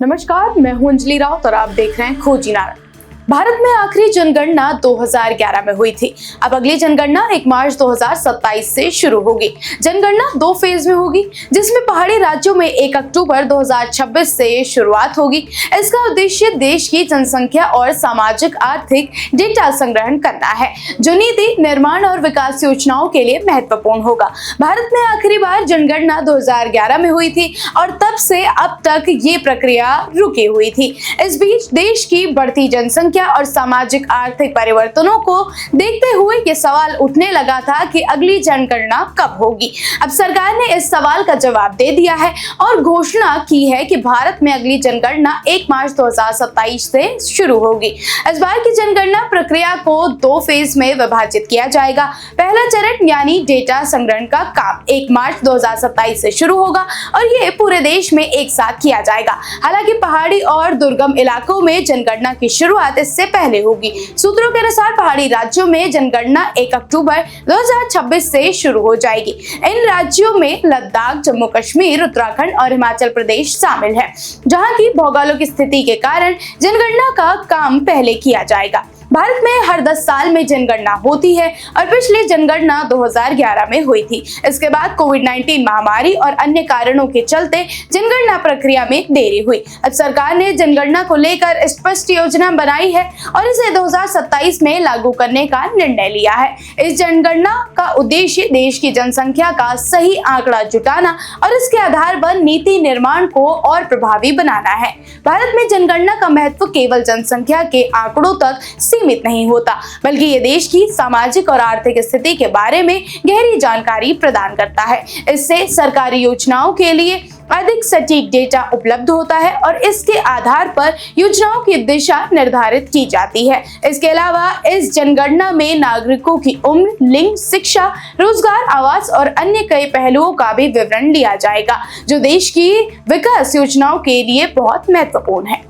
नमस्कार, मैं हूं अंजलि राउत और आप देख रहे हैं खोजी नारा। भारत में आखिरी जनगणना 2011 में हुई थी। अब अगली जनगणना 1 मार्च 2027 से शुरू होगी। जनगणना 2 फेज में होगी, जिसमें पहाड़ी राज्यों में 1 अक्टूबर 2026 से शुरुआत होगी। इसका उद्देश्य देश की जनसंख्या और सामाजिक आर्थिक डेटा संग्रहण करना है, जो नीति निर्माण और विकास योजनाओं के लिए महत्वपूर्ण होगा। भारत में आखिरी बार जनगणना 2011 में हुई थी और तब से अब तक ये प्रक्रिया रुकी हुई थी। इस बीच देश की बढ़ती जनसंख्या और सामाजिक आर्थिक परिवर्तनों को देखते हुए ये सवाल उठने लगा था कि अगली जनगणना कब होगी। अब सरकार ने इस सवाल का जवाब दे दिया है और घोषणा की है कि भारत में अगली जनगणना 1 मार्च 2027 से शुरू होगी। इस बार की जनगणना प्रक्रिया को 2 फेज में विभाजित किया जाएगा। पहला चरण यानी डेटा संग्रहण का काम 1 मार्च 2027 से शुरू होगा और ये पूरे देश में एक साथ किया जाएगा। हालांकि पहाड़ी और दुर्गम इलाकों में जनगणना की शुरुआत इससे पहले होगी। सूत्रों के अनुसार पहाड़ी राज्यों में जनगणना 1 अक्टूबर 2026 से शुरू हो जाएगी। इन राज्यों में लद्दाख, जम्मू कश्मीर, उत्तराखंड और हिमाचल प्रदेश शामिल है, जहां की भौगोलिक स्थिति के कारण जनगणना का काम पहले किया जाएगा। भारत में हर 10 साल में जनगणना होती है और पिछली जनगणना 2011 में हुई थी। इसके बाद कोविड-19 महामारी और अन्य कारणों के चलते जनगणना प्रक्रिया में देरी हुई। अब सरकार ने जनगणना को लेकर स्पष्ट योजना बनाई है और इसे 2027 में लागू करने का निर्णय लिया है। इस जनगणना का उद्देश्य देश की जनसंख्या का सही आंकड़ा जुटाना और इसके आधार पर नीति निर्माण को और प्रभावी बनाना है। भारत में जनगणना का महत्व केवल जनसंख्या के आंकड़ों तक सीमित नहीं होता, बल्कि ये देश की सामाजिक और आर्थिक स्थिति के बारे में गहरी जानकारी प्रदान करता है। इससे सरकारी योजनाओं के लिए अधिक सटीक डेटा उपलब्ध होता है और इसके आधार पर योजनाओं की दिशा निर्धारित की जाती है। इसके अलावा इस जनगणना में नागरिकों की उम्र, लिंग, शिक्षा, रोजगार, आवास और अन्य कई पहलुओं का भी विवरण लिया जाएगा, जो देश की विकास योजनाओं के लिए बहुत महत्वपूर्ण है।